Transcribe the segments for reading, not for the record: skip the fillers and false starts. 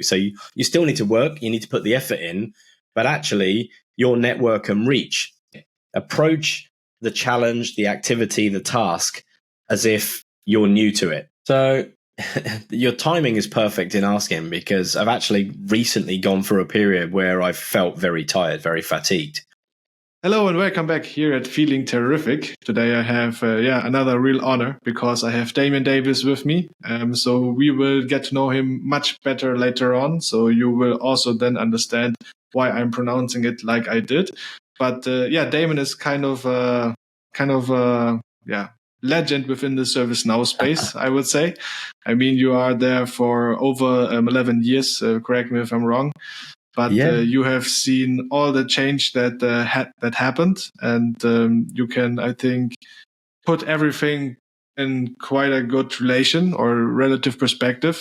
So you still need to work, you need to put the effort in, but actually your network and reach. Approach the challenge, the activity, the task as if you're new to it. So your timing is perfect in asking, because I've actually recently gone through a period where I felt very tired, very fatigued. Hello and welcome back here at feelingTERrific. Today I have another real honor, because I have Damien Davis with me. So we will get to know him much better later on. So you will also then understand why I'm pronouncing it like I did. But Damien is kind of legend within the ServiceNow space, I would say. I mean, you are there for over 11 years. Correct me if I'm wrong. But you have seen all the change that happened, and you can, I think, put everything in quite a good relation or relative perspective.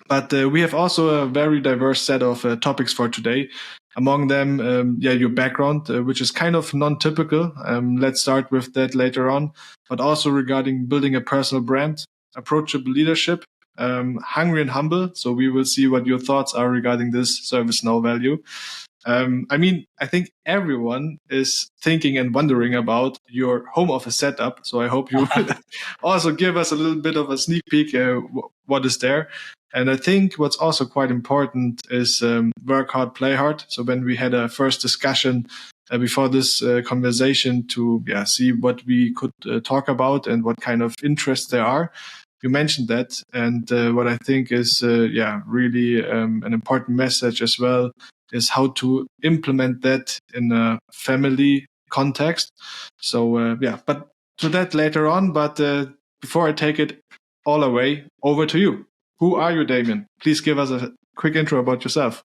But we have also a very diverse set of topics for today. Among them, your background, which is kind of non-typical. Let's start with that later on. But also regarding building a personal brand, approachable leadership, hungry and humble. So we will see what your thoughts are regarding this ServiceNow value. I think everyone is thinking and wondering about your home office setup. So I hope you will also give us a little bit of a sneak peek what is there. And I think what's also quite important is work hard, play hard. So when we had a first discussion before this conversation to see what we could talk about and what kind of interests there are, you mentioned that. And what I think is really an important message as well is how to implement that in a family context. So but to that later on. But before I take it all away, over to you. Who are you, Damien? Please give us a quick intro about yourself.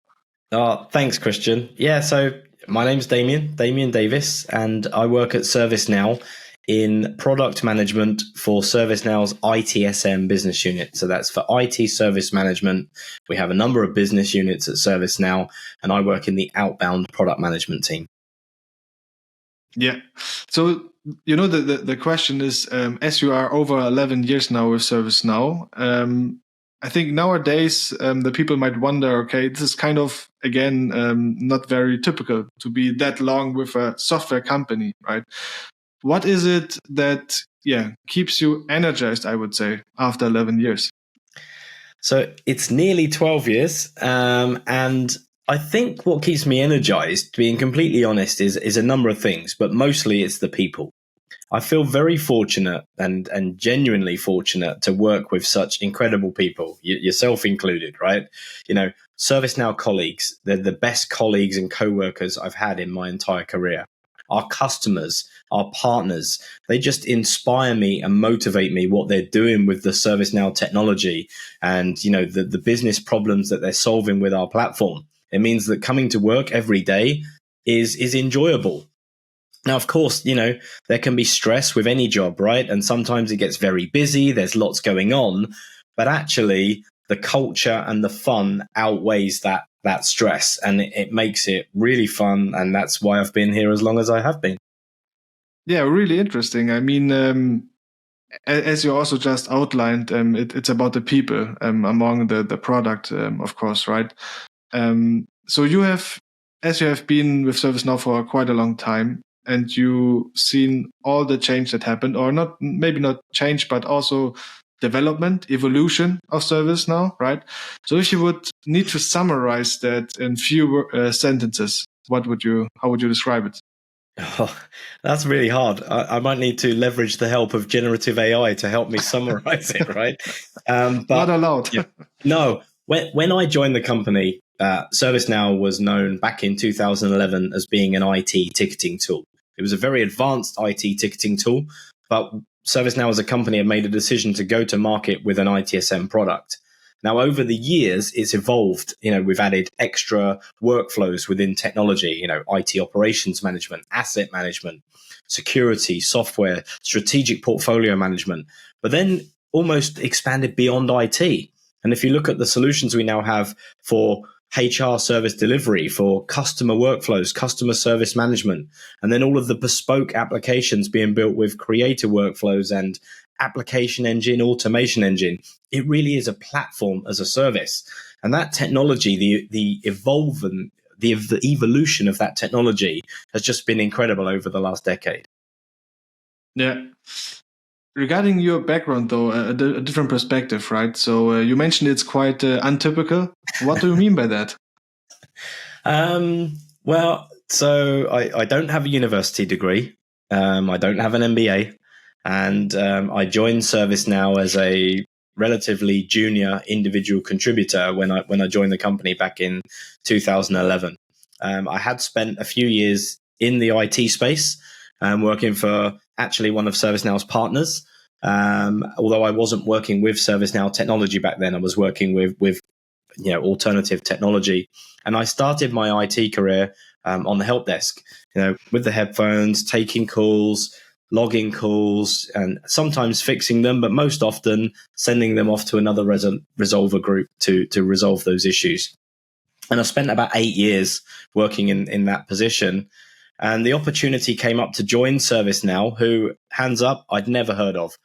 Thanks, Christian. Yeah, so my name's Damien Davis, and I work at ServiceNow in product management for ServiceNow's ITSM business unit. So that's for IT service management. We have a number of business units at ServiceNow, and I work in the outbound product management team. Yeah. So, the question is, as you are over 11 years now with ServiceNow, I think nowadays the people might wonder, okay, this is kind of, again, not very typical to be that long with a software company, right? What is it that keeps you energized, I would say, after 11 years? So it's nearly 12 years. And I think what keeps me energized, being completely honest, is a number of things, but mostly it's the people. I feel very fortunate and genuinely fortunate to work with such incredible people, yourself included, right? ServiceNow colleagues, they're the best colleagues and co-workers I've had in my entire career. Our customers, our partners, they just inspire me and motivate me what they're doing with the ServiceNow technology and, the business problems that they're solving with our platform. It means that coming to work every day is enjoyable. Now, of course, there can be stress with any job, right? And sometimes it gets very busy. There's lots going on, but actually the culture and the fun outweighs that stress, and it makes it really fun. And that's why I've been here as long as I have been. Yeah, really interesting. I mean, as you also just outlined, it's about the people among the product, of course, right? So you have been with ServiceNow for quite a long time, and you've seen all the change that happened, or maybe not change, but also development, evolution of ServiceNow, right? So if you would need to summarize that in few sentences, how would you describe it? Oh, that's really hard. I might need to leverage the help of generative AI to help me summarize it, right? But not allowed. No, when I joined the company, ServiceNow was known back in 2011 as being an IT ticketing tool. It was a very advanced IT ticketing tool, but ServiceNow as a company had made a decision to go to market with an ITSM product. Now, over the years, it's evolved. We've added extra workflows within technology, IT operations management, asset management, security, software, strategic portfolio management, but then almost expanded beyond IT. And if you look at the solutions we now have for HR service delivery, for customer workflows, customer service management, and then all of the bespoke applications being built with creator workflows and application engine, automation engine, it really is a platform as a service. And that technology, the evolution of that technology has just been incredible over the last decade. Yeah. Regarding your background, though, a different perspective, right? So you mentioned it's quite untypical. What do you mean by that? Well, so I don't have a university degree. I don't have an MBA. And I joined ServiceNow as a relatively junior individual contributor when I joined the company back in 2011. I had spent a few years in the IT space, working for actually one of ServiceNow's partners. Although I wasn't working with ServiceNow technology back then, I was working with alternative technology. And I started my IT career on the help desk, with the headphones, taking calls, logging calls, and sometimes fixing them, but most often sending them off to another resolver group to resolve those issues. And I spent about 8 years working in that position. And the opportunity came up to join ServiceNow, who, hands up, I'd never heard of.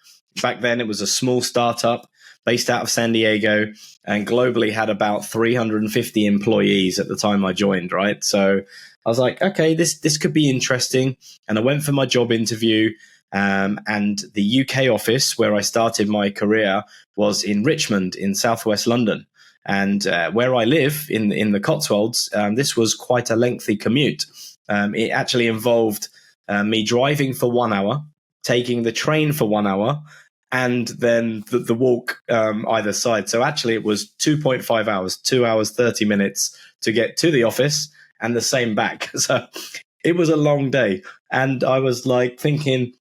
Back then, it was a small startup based out of San Diego and globally had about 350 employees at the time I joined, right? So I was like, okay, this could be interesting. And I went for my job interview. And the UK office where I started my career was in Richmond in southwest London. And where I live in the Cotswolds, this was quite a lengthy commute. It actually involved me driving for 1 hour, taking the train for 1 hour, and then the walk either side. So actually it was 2.5 hours, 2 hours, 30 minutes to get to the office and the same back. So it was a long day. And I was like thinking,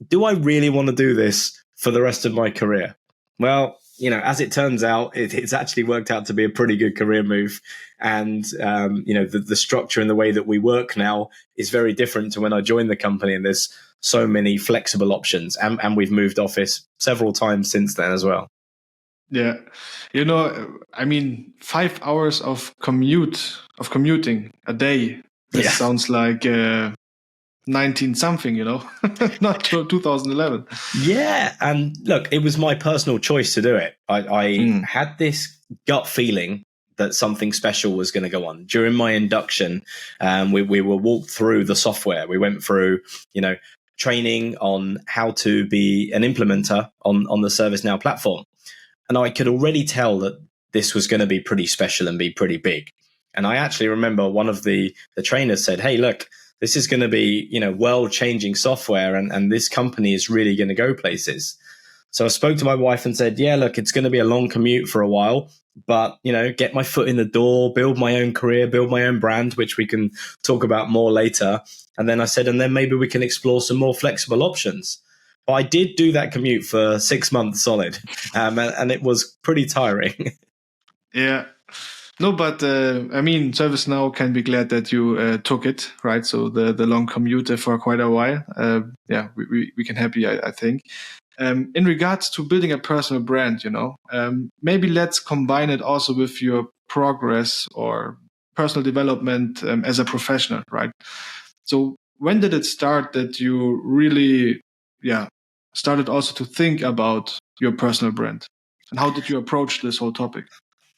do I really want to do this for the rest of my career? Well, as it turns out, it's actually worked out to be a pretty good career move. And, the structure and the way that we work now is very different to when I joined the company. And there's so many flexible options. And we've moved office several times since then as well. Yeah. 5 hours of commuting a day. This sounds like 19 something, not 2011. Yeah. And look, it was my personal choice to do it. I had this gut feeling that something special was going to go on. During my induction, we were walked through the software. We went through, training on how to be an implementer on the ServiceNow platform. And I could already tell that this was going to be pretty special and be pretty big. And I actually remember one of the trainers said, hey, look, this is going to be, world-changing software, and this company is really going to go places. So I spoke to my wife and said, yeah, look, it's going to be a long commute for a while, but, get my foot in the door, build my own career, build my own brand, which we can talk about more later. And then I said, and then maybe we can explore some more flexible options. But I did do that commute for 6 months solid, and it was pretty tiring. Yeah. No, but ServiceNow can be glad that you took it, right? So the long commute for quite a while. We can happy, I think. In regards to building a personal brand, maybe let's combine it also with your progress or personal development as a professional, right? So when did it start that you really, started also to think about your personal brand? And how did you approach this whole topic?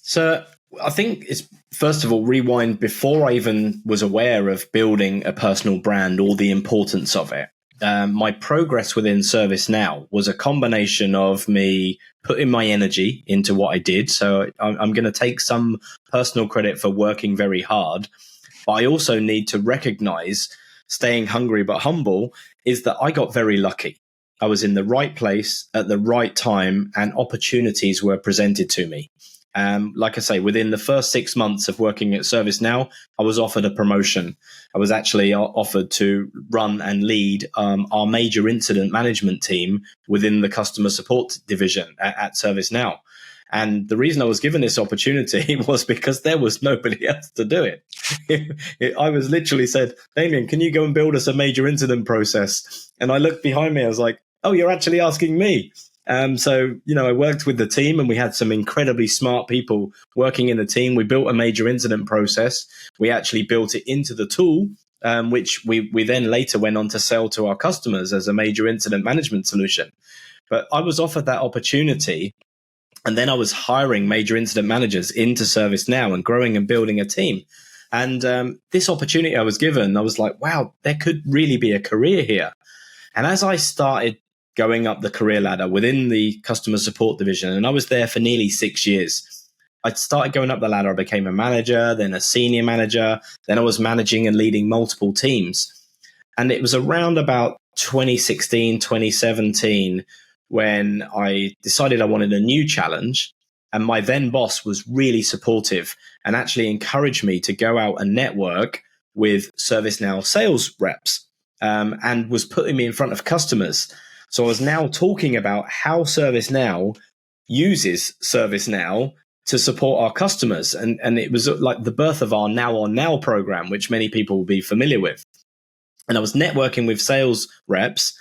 So I think it's, first of all, rewind before I even was aware of building a personal brand or the importance of it. My progress within ServiceNow was a combination of me putting my energy into what I did. So I'm going to take some personal credit for working very hard. But I also need to recognize, staying hungry but humble, is that I got very lucky. I was in the right place at the right time, and opportunities were presented to me. Like I say, within the first 6 months of working at ServiceNow, I was offered a promotion. I was actually offered to run and lead our major incident management team within the customer support division at ServiceNow. And the reason I was given this opportunity was because there was nobody else to do it. I was literally said, Damien, can you go and build us a major incident process? And I looked behind me, I was like, oh, you're actually asking me. So, I worked with the team, and we had some incredibly smart people working in the team. We built a major incident process. We actually built it into the tool, which we then later went on to sell to our customers as a major incident management solution. But I was offered that opportunity, And then I was hiring major incident managers into ServiceNow and growing and building a team. And this opportunity I was given, I was like, wow, there could really be a career here. And as I started going up the career ladder within the customer support division, and I was there for nearly 6 years, I started going up the ladder. I became a manager, then a senior manager, then I was managing and leading multiple teams. And it was around about 2016, 2017, when I decided I wanted a new challenge. And my then boss was really supportive and actually encouraged me to go out and network with ServiceNow sales reps, and was putting me in front of customers. So I was now talking about how ServiceNow uses ServiceNow to support our customers. And it was like the birth of our Now on Now program, which many people will be familiar with. And I was networking with sales reps,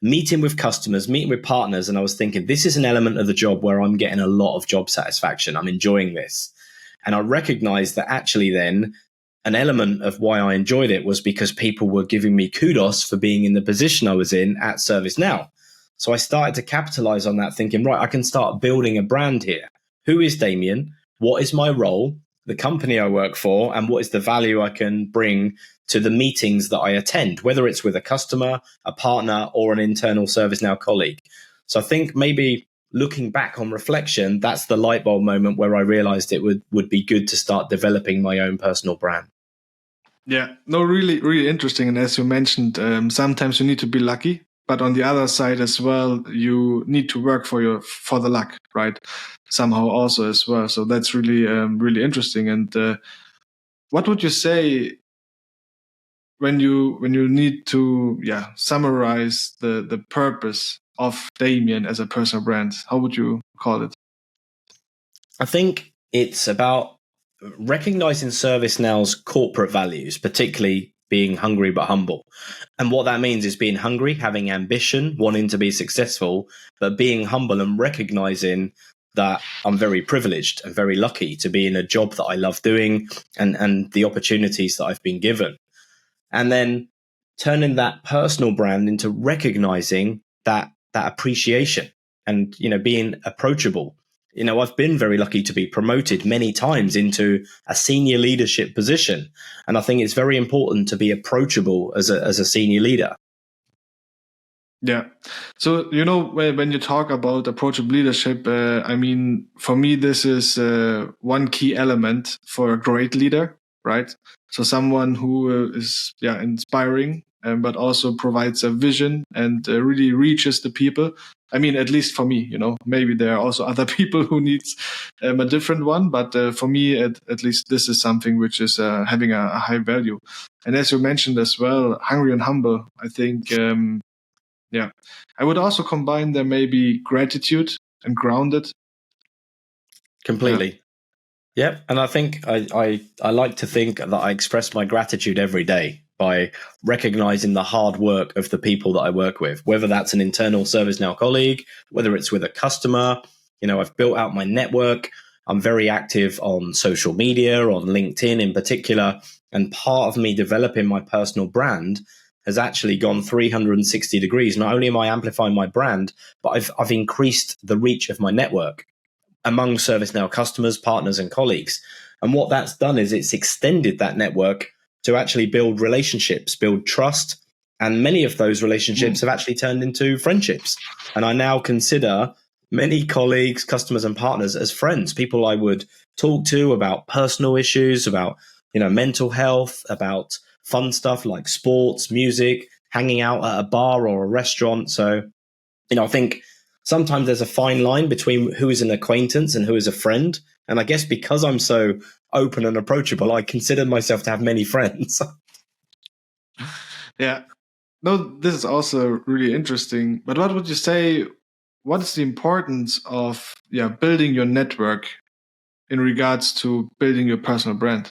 meeting with customers, meeting with partners. And I was thinking, this is an element of the job where I'm getting a lot of job satisfaction. I'm enjoying this. And I recognized that actually then an element of why I enjoyed it was because people were giving me kudos for being in the position I was in at ServiceNow. So I started to capitalize on that, thinking, right, I can start building a brand here. Who is Damien? What is my role, the company I work for, and what is the value I can bring to the meetings that I attend, whether it's with a customer, a partner, or an internal ServiceNow colleague. So I think maybe looking back on reflection, that's the light bulb moment where I realized it would be good to start developing my own personal brand. Yeah, no, really, really interesting. And as you mentioned, sometimes you need to be lucky, but on the other side as well, you need to work for the luck, right? Somehow also as well. So that's really, really interesting. And what would you say when you need to summarize the purpose of Damien as a personal brand? How would you call it? I think it's about recognizing ServiceNow's corporate values, particularly being hungry but humble. And what that means is being hungry, having ambition, wanting to be successful, but being humble and recognizing that I'm very privileged and very lucky to be in a job that I love doing and the opportunities that I've been given. And then turning that personal brand into recognizing that appreciation and, being approachable. I've been very lucky to be promoted many times into a senior leadership position. And I think it's very important to be approachable as a senior leader. Yeah. So, when you talk about approachable leadership, I mean, for me, this is one key element for a great leader, right? So someone who is inspiring, but also provides a vision and really reaches the people. I mean, at least for me, maybe there are also other people who needs a different one. But for me, at least this is something which is having a high value. And as you mentioned as well, hungry and humble, I think, I would also combine there maybe gratitude and grounded. Completely. Yeah. And I think I like to think that I express my gratitude every day by recognizing the hard work of the people that I work with, whether that's an internal ServiceNow colleague, whether it's with a customer. I've built out my network. I'm very active on social media, on LinkedIn in particular. And part of me developing my personal brand has actually gone 360 degrees. Not only am I amplifying my brand, but I've increased the reach of my network among ServiceNow customers, partners, and colleagues. And what that's done is it's extended that network to actually build relationships, build trust. And many of those relationships have actually turned into friendships. And I now consider many colleagues, customers, and partners as friends, people I would talk to about personal issues, about mental health, about fun stuff like sports, music, hanging out at a bar or a restaurant. So, I think sometimes there's a fine line between who is an acquaintance and who is a friend. And I guess because I'm so open and approachable, I consider myself to have many friends. Yeah. No, this is also really interesting. But what would you say, what is the importance of building your network in regards to building your personal brand?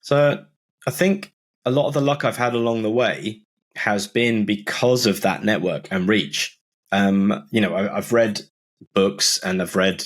So I think a lot of the luck I've had along the way has been because of that network and reach. I've read books and I've read,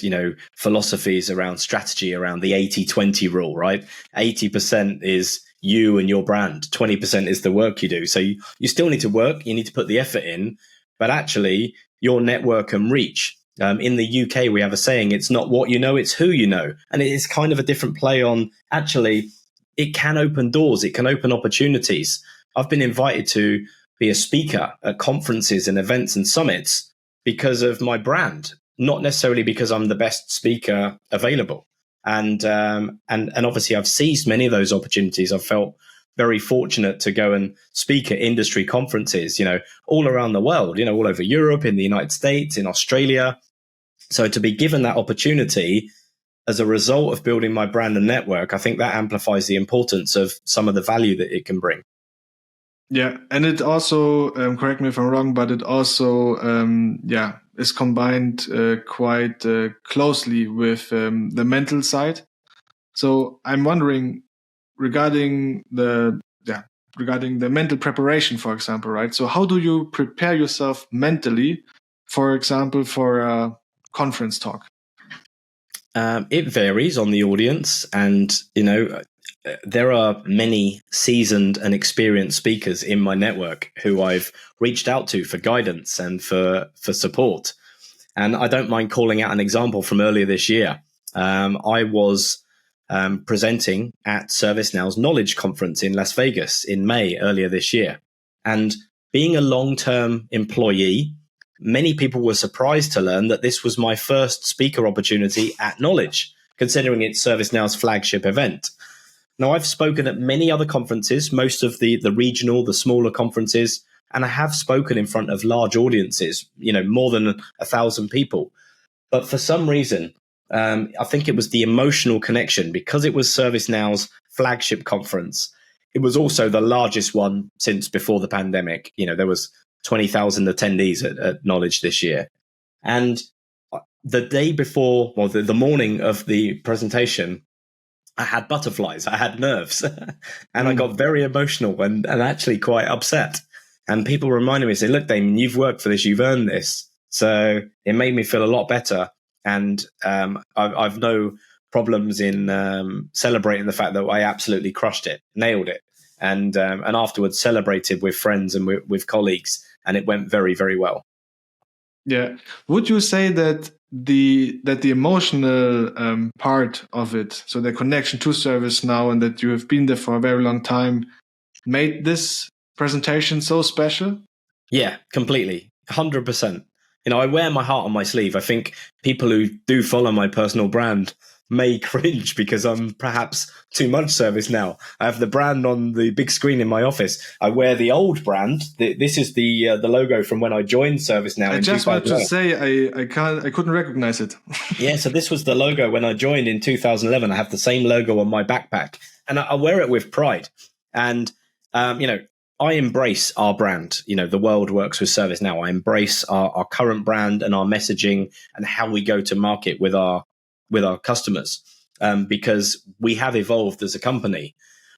philosophies around strategy, around the 80-20 rule, right? 80% is you and your brand. 20% is the work you do. So you still need to work. You need to put the effort in, but actually your network and reach In the UK, we have a saying, it's not what you know, it's who you know. And it is kind of a different play on, actually, it can open doors, it can open opportunities. I've been invited to be a speaker at conferences and events and summits because of my brand, not necessarily because I'm the best speaker available. And obviously I've seized many of those opportunities. I've felt very fortunate to go and speak at industry conferences, all around the world, all over Europe, in the United States, in Australia. So to be given that opportunity as a result of building my brand and network, I think that amplifies the importance of some of the value that it can bring. Yeah. And it also, correct me if I'm wrong, but it also, is combined quite closely with the mental side. So I'm wondering regarding the mental preparation, for example, right? So how do you prepare yourself mentally, for example, for a conference talk? It varies on the audience, and there are many seasoned and experienced speakers in my network who I've reached out to for guidance and for support. And I don't mind calling out an example from earlier this year. I was presenting at ServiceNow's Knowledge Conference in Las Vegas in May earlier this year. And being a long-term employee, many people were surprised to learn that this was my first speaker opportunity at Knowledge, considering it's ServiceNow's flagship event. Now, I've spoken at many other conferences, most of the regional, the smaller conferences, and I have spoken in front of large audiences, more than 1,000 people. But for some reason, I think it was the emotional connection, because it was ServiceNow's flagship conference. It was also the largest one since before the pandemic. There was 20,000 attendees at Knowledge this year. And the day before, well, the morning of the presentation, I had butterflies, I had nerves, and I got very emotional and actually quite upset. And people reminded me, say, look, Damien, you've worked for this, you've earned this. So it made me feel a lot better. And I've no problems in celebrating the fact that I absolutely crushed it, nailed it. And afterwards celebrated with friends and with colleagues. And it went very, very well. Yeah. Would you say that the emotional part of it, so the connection to ServiceNow and that you have been there for a very long time, made this presentation so special? Yeah, completely. 100%. I wear my heart on my sleeve. I think people who do follow my personal brand may cringe because I'm perhaps too much ServiceNow. I have the brand on the big screen in my office. I wear the old brand. This is the logo from when I joined ServiceNow. I just wanted to say I couldn't recognize it. Yeah, so this was the logo when I joined in 2011. I have the same logo on my backpack, and I wear it with pride. And I embrace our brand. The world works with ServiceNow. I embrace our current brand and our messaging and how we go to market with our customers, because we have evolved as a company.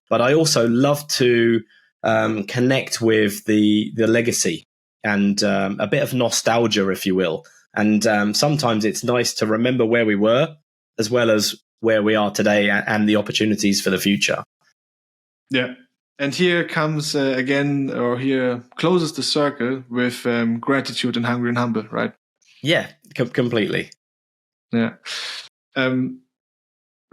But I also love to connect with the legacy and a bit of nostalgia, if you will. And sometimes it's nice to remember where we were as well as where we are today and the opportunities for the future. Yeah. And here comes again, or here closes the circle with gratitude and hungry and humble, right? Yeah, completely. Yeah.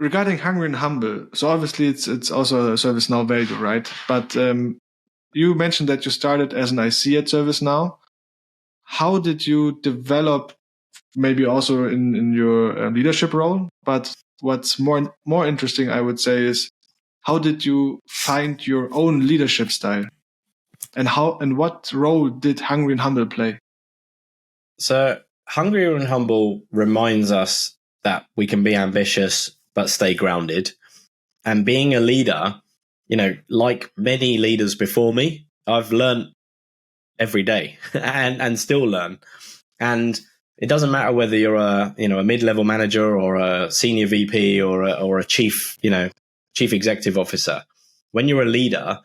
Regarding hungry and humble, so obviously it's also a ServiceNow value, right? But you mentioned that you started as an IC at ServiceNow. How did you develop, maybe also in your leadership role? But what's more interesting, I would say, is how did you find your own leadership style, and what role did hungry and humble play? So hungry and humble reminds us that we can be ambitious but stay grounded. And being a leader, like many leaders before me, I've learned every day and still learn. And it doesn't matter whether you're a mid-level manager or a senior VP or a chief executive officer. When you're a leader,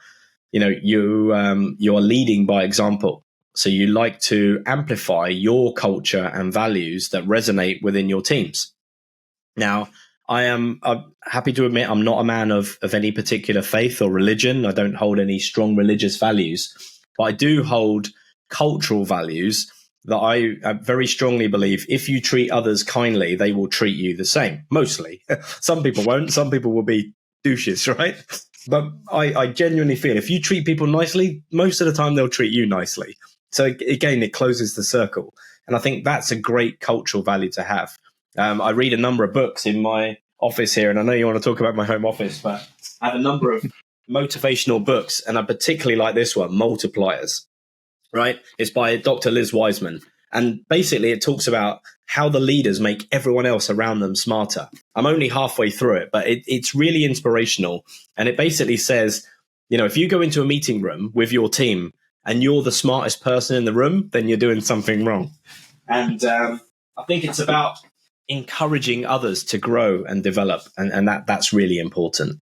you are leading by example. So you like to amplify your culture and values that resonate within your teams. Now, I'm happy to admit I'm not a man of any particular faith or religion. I don't hold any strong religious values, but I do hold cultural values that I very strongly believe if you treat others kindly, they will treat you the same. Mostly. Some people won't. Some people will be douches, right? But I genuinely feel if you treat people nicely, most of the time they'll treat you nicely. So again, it closes the circle. And I think that's a great cultural value to have. I read a number of books in my office here, and I know you want to talk about my home office, but I have a number of motivational books, and I particularly like this one, Multipliers. Right? It's by Dr. Liz Wiseman. And basically it talks about how the leaders make everyone else around them smarter. I'm only halfway through it, but it's really inspirational. And it basically says, if you go into a meeting room with your team and you're the smartest person in the room, then you're doing something wrong. And I think it's about encouraging others to grow and develop. And that's really important.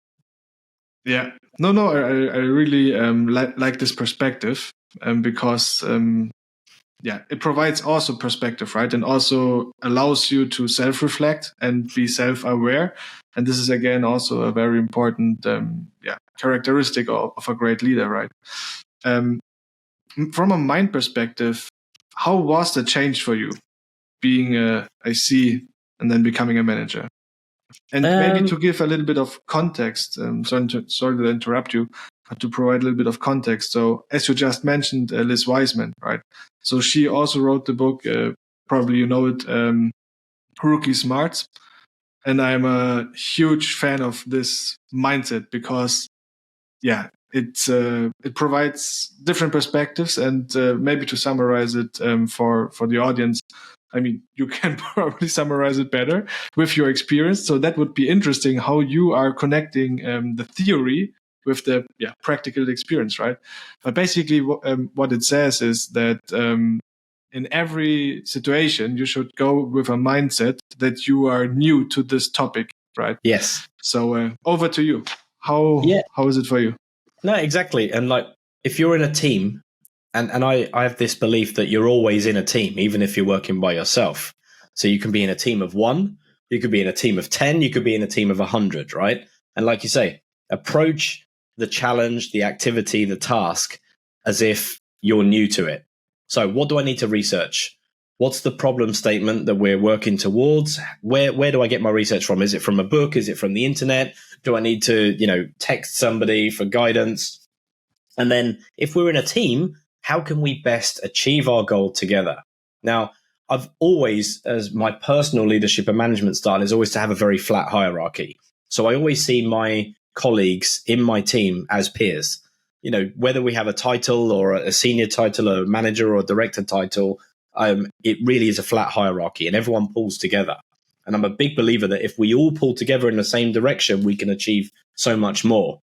Yeah. No, I really like this perspective. Because it provides also perspective, right? And also allows you to self-reflect and be self-aware. And this is again also a very important characteristic of a great leader, right? From a mind perspective, how was the change for you being a IC and then becoming a manager? And maybe to give a little bit of context, sorry to interrupt you, but to provide a little bit of context. So as you just mentioned, Liz Wiseman, right? So she also wrote the book, probably you know it, Rookie Smarts. And I'm a huge fan of this mindset because, it provides different perspectives. And maybe to summarize it for the audience, I mean, you can probably summarize it better with your experience. So that would be interesting how you are connecting the theory with the practical experience, right? But basically what it says is that in every situation, you should go with a mindset that you are new to this topic, right? Yes. So over to you. How is it for you? No, exactly. And like, if you're in a team, and I have this belief that you're always in a team, even if you're working by yourself. So you can be in a team of 1, you could be in a team of 10, you could be in a team of 100, right? And like you say, approach the challenge, the activity, the task as if you're new to it. So what do I need to research? What's the problem statement that we're working towards? Where do I get my research from? Is it from a book? Is it from the internet? Do I need to, text somebody for guidance? And then if we're in a team, how can we best achieve our goal together? Now, I've always, as my personal leadership and management style is always to have a very flat hierarchy. So I always see my colleagues in my team as peers. Whether we have a title or a senior title or a manager or a director title, it really is a flat hierarchy and everyone pulls together. And I'm a big believer that if we all pull together in the same direction, we can achieve so much more.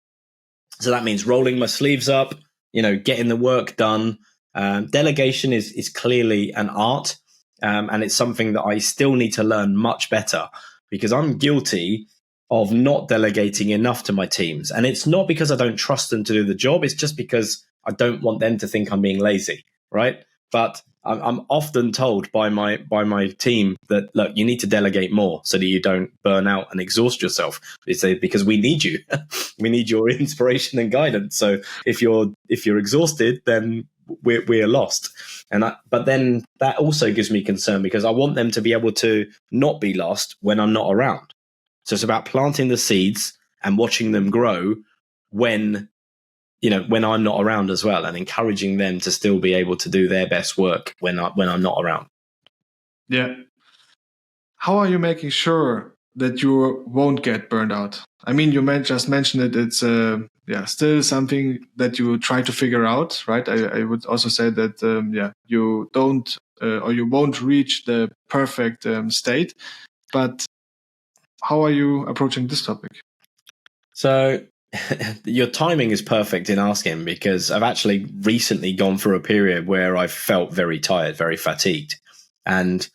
So that means rolling my sleeves up, getting the work done. Delegation is clearly an art, and it's something that I still need to learn much better because I'm guilty of not delegating enough to my teams. And it's not because I don't trust them to do the job. It's just because I don't want them to think I'm being lazy, right? But I'm often told by my team that, look, you need to delegate more so that you don't burn out and exhaust yourself. It's because we need you. We need your inspiration and guidance. So if you're exhausted, then we're lost. But then that also gives me concern because I want them to be able to not be lost when I'm not around. So it's about planting the seeds and watching them grow when I'm not around as well, and encouraging them to still be able to do their best work when I'm not around. Yeah. How are you making sure that you won't get burned out? I mean, you just mentioned it. It's still something that you try to figure out, right? I would also say that you don't or you won't reach the perfect state. But how are you approaching this topic? So your timing is perfect in asking because I've actually recently gone through a period where I felt very tired, very fatigued. And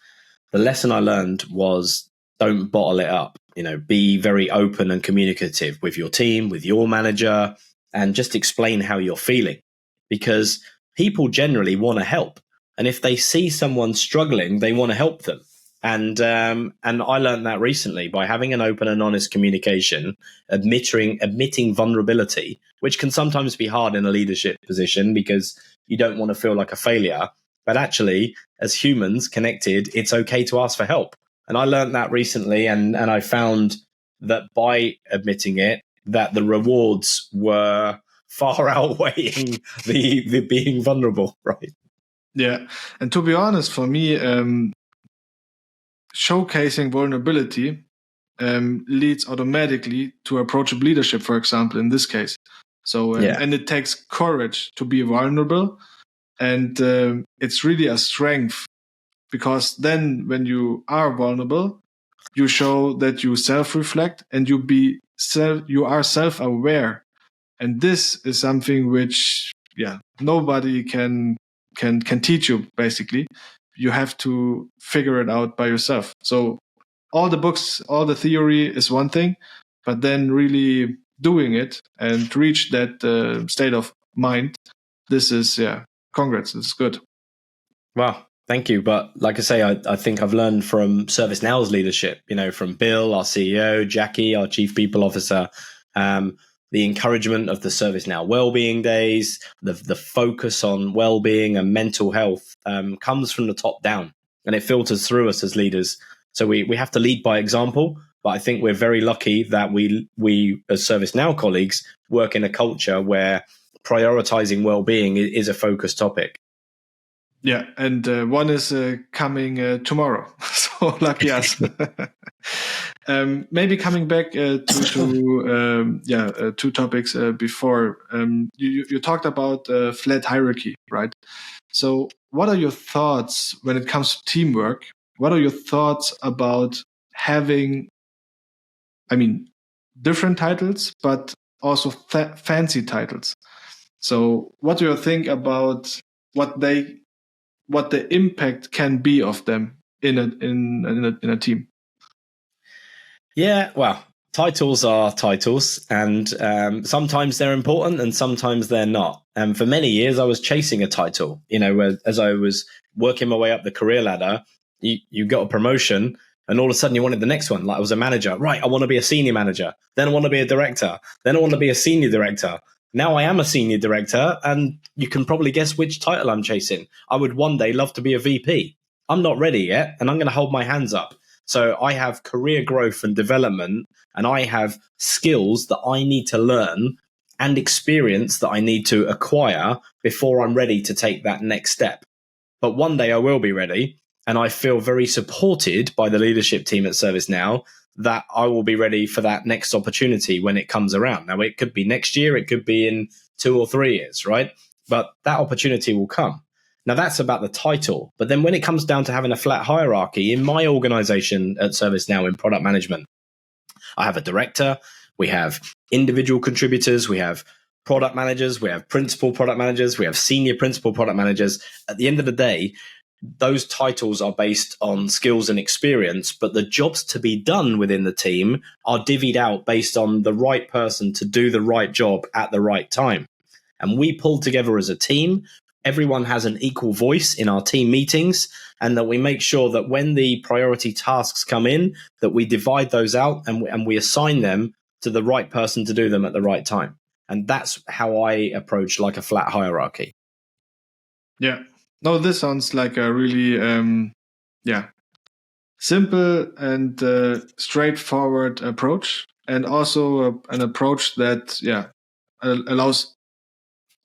the lesson I learned was don't bottle it up. Be very open and communicative with your team, with your manager, and just explain how you're feeling because people generally want to help. And if they see someone struggling, they want to help them. And I learned that recently by having an open and honest communication, admitting vulnerability, which can sometimes be hard in a leadership position because you don't want to feel like a failure. But actually, as humans connected, it's okay to ask for help. And I learned that recently, and I found that by admitting it, that the rewards were far outweighing the being vulnerable, right? Yeah. And to be honest, for me, showcasing vulnerability leads automatically to approachable leadership, for example, in this case. So, and it takes courage to be vulnerable. And it's really a strength, because then when you are vulnerable, you show that you self-reflect and you are self-aware. And this is something which, nobody can teach you, basically. You have to figure it out by yourself. So all the books, all the theory is one thing, but then really doing it and reach that state of mind, this is, congrats, it's good. Wow, thank you. But like I say, I think I've learned from ServiceNow's leadership, from Bill, our CEO, Jackie, our chief people officer, the encouragement of the ServiceNow wellbeing days, the focus on wellbeing and mental health comes from the top down, and it filters through us as leaders. So we have to lead by example. But I think we're very lucky that we as ServiceNow colleagues work in a culture where prioritizing wellbeing is a focus topic. Yeah, and one is coming tomorrow. So lucky us. Maybe coming back to two topics before. You talked about flat hierarchy, right? So what are your thoughts when it comes to teamwork? What are your thoughts about having, different titles, but also fancy titles? So what do you think about what the impact can be of them in a team? Yeah, well, titles are titles, and sometimes they're important and sometimes they're not. And for many years, I was chasing a title. As I was working my way up the career ladder, you got a promotion, and all of a sudden you wanted the next one. Like I was a manager, right? I want to be a senior manager. Then I want to be a director. Then I want to be a senior director. Now I am a senior director, and you can probably guess which title I'm chasing. I would one day love to be a VP. I'm not ready yet, and I'm going to hold my hands up. So I have career growth and development, and I have skills that I need to learn and experience that I need to acquire before I'm ready to take that next step. But one day I will be ready, and I feel very supported by the leadership team at ServiceNow that I will be ready for that next opportunity when it comes around. Now, it could be next year, it could be in 2 or 3 years, right? But that opportunity will come. Now, that's about the title. But then when it comes down to having a flat hierarchy, in my organization at ServiceNow in product management, I have a director, we have individual contributors, we have product managers, we have principal product managers, we have senior principal product managers. At the end of the day, those titles are based on skills and experience, but the jobs to be done within the team are divvied out based on the right person to do the right job at the right time. And we pull together as a team. Everyone has an equal voice in our team meetings, and that we make sure that when the priority tasks come in, that we divide those out and we assign them to the right person to do them at the right time. And that's how I approach like a flat hierarchy. Yeah. No, this sounds like a really, simple and straightforward approach, and also an approach that, allows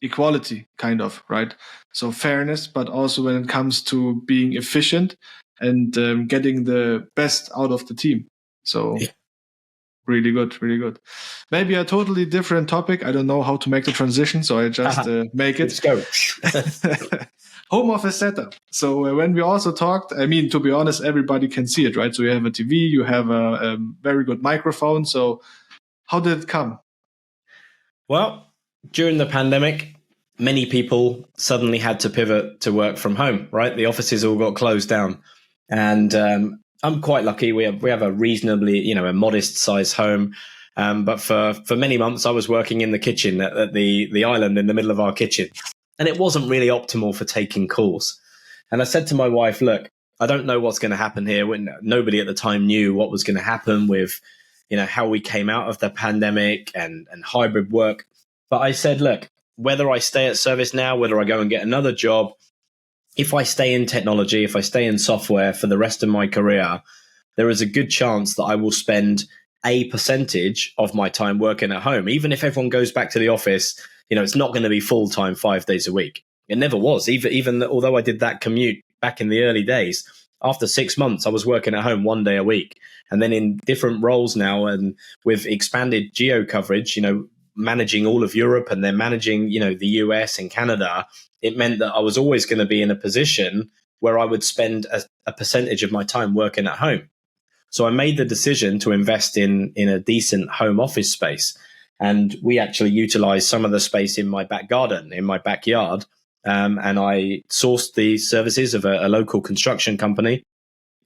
equality, kind of, right? So fairness, but also when it comes to being efficient and getting the best out of the team. So really good, really good. Maybe a totally different topic. I don't know how to make the transition, so I just make it. Let's go. Home office setup. So when we also talked, to be honest, everybody can see it, right? So you have a TV, you have a very good microphone. So how did it come? Well, during the pandemic, many people suddenly had to pivot to work from home, right? The offices all got closed down. And I'm quite lucky. We have a reasonably, a modest size home. But for many months, I was working in the kitchen at the island in the middle of our kitchen. And it wasn't really optimal for taking calls. And I said to my wife, look, I don't know what's going to happen here. When nobody at the time knew what was going to happen with, how we came out of the pandemic and hybrid work. But I said, look, whether I stay at ServiceNow, whether I go and get another job, if I stay in technology, if I stay in software for the rest of my career, there is a good chance that I will spend a percentage of my time working at home. Even if everyone goes back to the office, it's not going to be full time 5 days a week. It never was. Even although I did that commute back in the early days, after 6 months, I was working at home 1 day a week. And then in different roles now, and with expanded geo coverage, managing all of Europe and then managing, the US and Canada, it meant that I was always going to be in a position where I would spend a percentage of my time working at home. So I made the decision to invest in a decent home office space. And we actually utilized some of the space in my back garden, in my backyard. And I sourced the services of a local construction company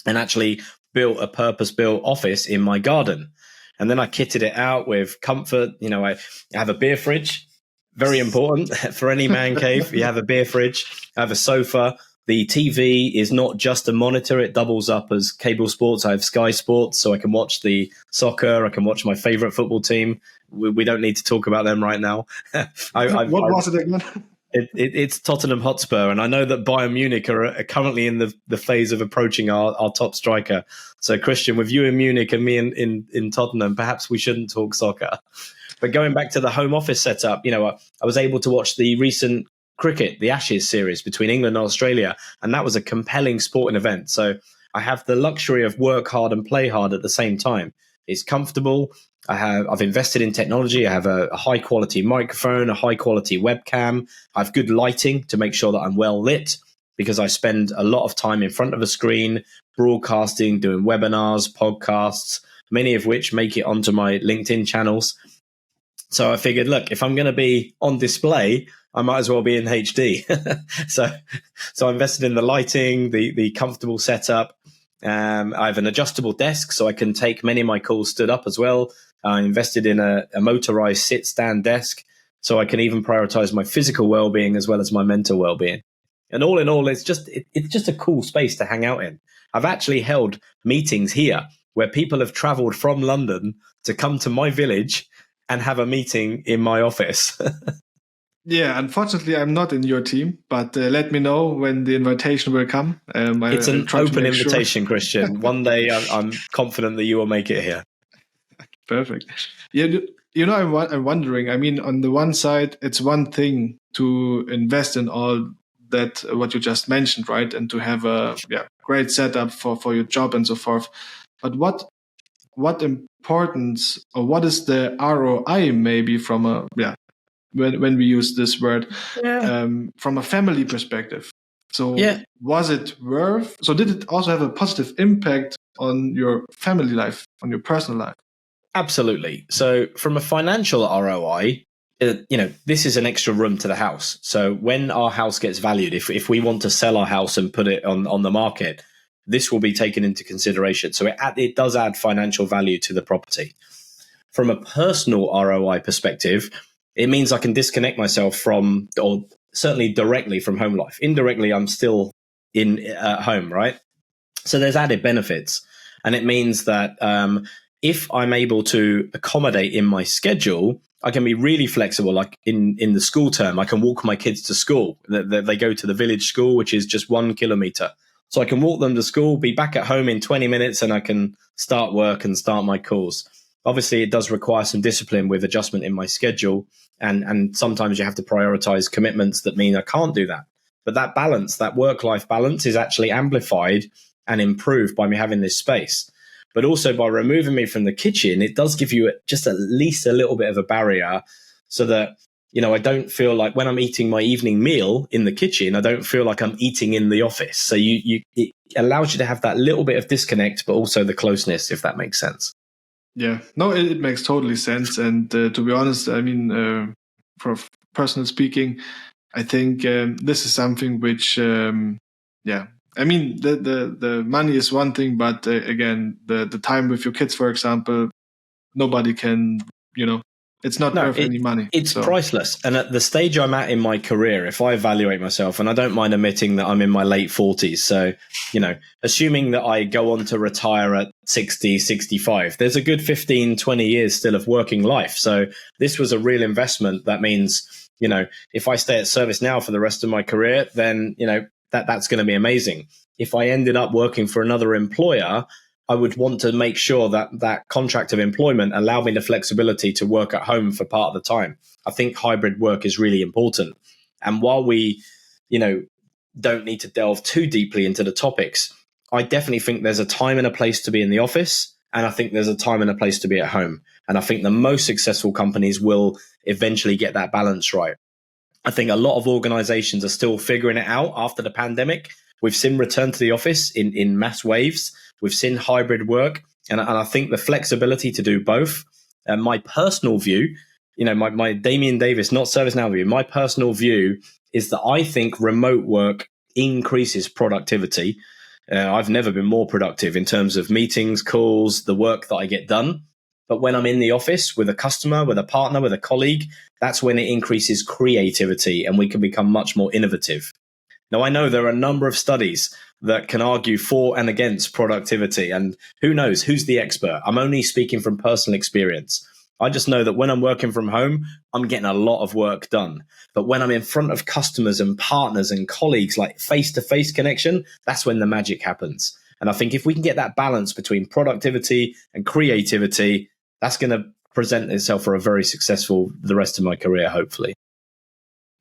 and actually built a purpose-built office in my garden. And then I kitted it out with comfort. I have a beer fridge, very important for any man cave. You have a beer fridge, I have a sofa. The TV is not just a monitor. It doubles up as cable sports. I have Sky Sports, so I can watch the soccer. I can watch my favorite football team. We don't need to talk about them right now. What was it again? It's Tottenham Hotspur, and I know that Bayern Munich are currently in the phase of approaching our top striker. So, Christian, with you in Munich and me in Tottenham, perhaps we shouldn't talk soccer. But going back to the home office setup, I was able to watch the recent cricket, the Ashes series between England and Australia, and that was a compelling sporting event. So I have the luxury of work hard and play hard at the same time. It's comfortable. I've invested in technology. I have a high quality microphone, a high quality webcam. I have good lighting to make sure that I'm well lit, because I spend a lot of time in front of a screen, broadcasting, doing webinars, podcasts, many of which make it onto my LinkedIn channels. So I figured, look, if I'm going to be on display, I might as well be in HD. So I invested in the lighting, the comfortable setup. I have an adjustable desk, so I can take many of my calls stood up as well. I invested in a motorized sit-stand desk, so I can even prioritize my physical well-being as well as my mental well-being. And all in all, it's just a cool space to hang out in. I've actually held meetings here where people have traveled from London to come to my village and have a meeting in my office. Yeah, unfortunately, I'm not in your team, but let me know when the invitation will come. It's an open invitation, sure. Christian. One day, I'm confident that you will make it here. Perfect. Yeah, I'm wondering. I mean, on the one side, it's one thing to invest in all that what you just mentioned, right, and to have a great setup for your job and so forth. But what importance, or what is the ROI maybe from a when we use this word from a family perspective? So was it worth? So did it also have a positive impact on your family life, on your personal life? Absolutely. So from a financial ROI, this is an extra room to the house. So when our house gets valued, if we want to sell our house and put it on the market, this will be taken into consideration. So it does add financial value to the property. From a personal ROI perspective, it means I can disconnect myself from, or certainly directly from, home life. Indirectly, I'm still at home, right? So there's added benefits. And it means that if I'm able to accommodate in my schedule, I can be really flexible. Like in the school term, I can walk my kids to school. They go to the village school, which is just 1 kilometer. So I can walk them to school, be back at home in 20 minutes, and I can start work and start my calls. Obviously, it does require some discipline with adjustment in my schedule. And sometimes you have to prioritize commitments that mean I can't do that. But that balance, that work-life balance, is actually amplified and improved by me having this space. But also by removing me from the kitchen, it does give you just at least a little bit of a barrier, so that, I don't feel like when I'm eating my evening meal in the kitchen, I don't feel like I'm eating in the office. So it allows you to have that little bit of disconnect, but also the closeness, if that makes sense. Yeah, no, it makes totally sense. And to be honest, I mean, for personal speaking, I think this is something which, I mean, the money is one thing, but again, the time with your kids, for example, nobody can, it's not worth any money. It's priceless. And at the stage I'm at in my career, if I evaluate myself, and I don't mind admitting that I'm in my late 40s. So, assuming that I go on to retire at 60, 65, there's a good 15, 20 years still of working life. So this was a real investment. That means, if I stay at ServiceNow for the rest of my career, then, that's going to be amazing. If I ended up working for another employer, I would want to make sure that that contract of employment allowed me the flexibility to work at home for part of the time. I think hybrid work is really important. And while we, don't need to delve too deeply into the topics, I definitely think there's a time and a place to be in the office. And I think there's a time and a place to be at home. And I think the most successful companies will eventually get that balance right. I think a lot of organizations are still figuring it out after the pandemic. We've seen return to the office in mass waves. We've seen hybrid work. And I think the flexibility to do both. And my personal view, my Damien Davis, not ServiceNow view, my personal view is that I think remote work increases productivity. I've never been more productive in terms of meetings, calls, the work that I get done. But when I'm in the office with a customer, with a partner, with a colleague, that's when it increases creativity and we can become much more innovative. Now, I know there are a number of studies that can argue for and against productivity, and who knows, who's the expert? I'm only speaking from personal experience. I just know that when I'm working from home, I'm getting a lot of work done. But when I'm in front of customers and partners and colleagues, like face-to-face connection, that's when the magic happens. And I think if we can get that balance between productivity and creativity, that's going to present itself for a very successful the rest of my career, hopefully.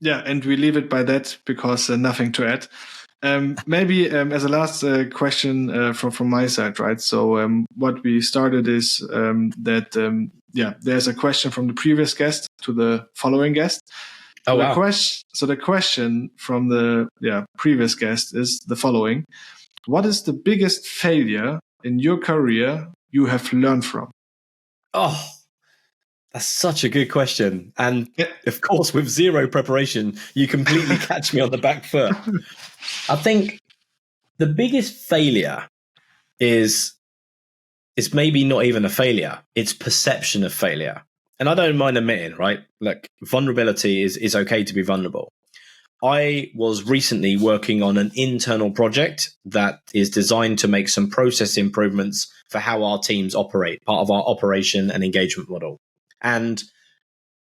Yeah, and we leave it by that because nothing to add. Maybe as a last question from my side, right? So what we started is that there's a question from the previous guest to the following guest. So wow. The question from the previous guest is the following: what is the biggest failure in your career you have learned from? Oh, that's such a good question. And of course, with zero preparation, you completely catch me on the back foot. I think the biggest failure is maybe not even a failure. It's perception of failure. And I don't mind admitting, right? Look, vulnerability is okay to be vulnerable. I was recently working on an internal project that is designed to make some process improvements for how our teams operate, part of our operation and engagement model. And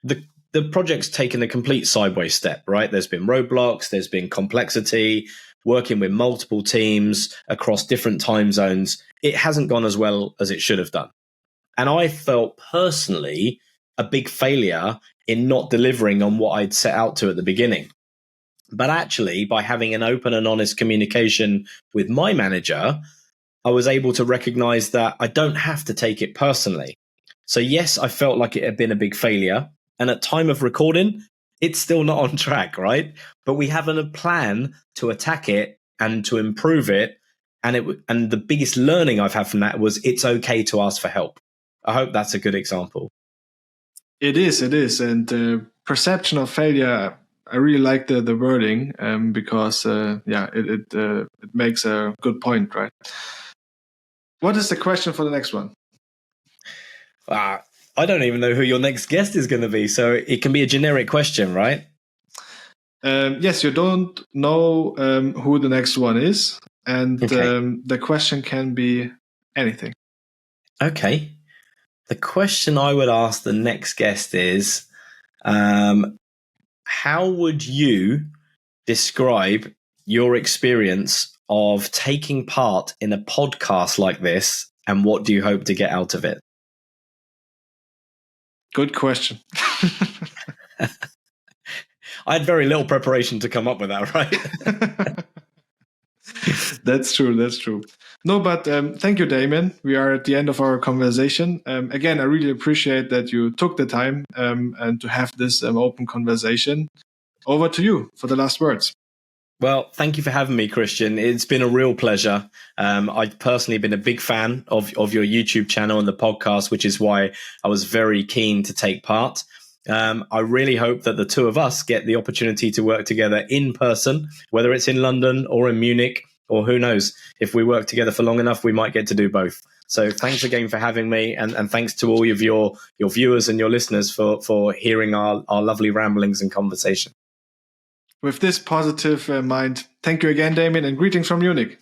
the project's taken a complete sideways step, right? There's been roadblocks, there's been complexity, working with multiple teams across different time zones. It hasn't gone as well as it should have done. And I felt personally a big failure in not delivering on what I'd set out to at the beginning. But actually, by having an open and honest communication with my manager, I was able to recognize that I don't have to take it personally. So yes, I felt like it had been a big failure. And at time of recording, it's still not on track, right? But we have a plan to attack it and to improve it. And the biggest learning I've had from that was it's okay to ask for help. I hope that's a good example. It is. And perception of failure, I really like the wording because it makes a good point, right? What is the question for the next one? I don't even know who your next guest is going to be, so it can be a generic question, right? Yes, you don't know who the next one is, and okay. The question can be anything. Okay. The question I would ask the next guest is, how would you describe your experience of taking part in a podcast like this, and what do you hope to get out of it? Good question. I had very little preparation to come up with that, right? That's true. No, but thank you, Damien. We are at the end of our conversation. Again, I really appreciate that you took the time and to have this open conversation. Over to you for the last words. Well, thank you for having me, Christian. It's been a real pleasure. I've personally been a big fan of your YouTube channel and the podcast, which is why I was very keen to take part. I really hope that the two of us get the opportunity to work together in person, whether it's in London or in Munich, or who knows, if we work together for long enough, we might get to do both. So thanks again for having me, and thanks to all of your viewers and your listeners for hearing our lovely ramblings and conversation. With this positive mind, thank you again, Damien, and greetings from Munich.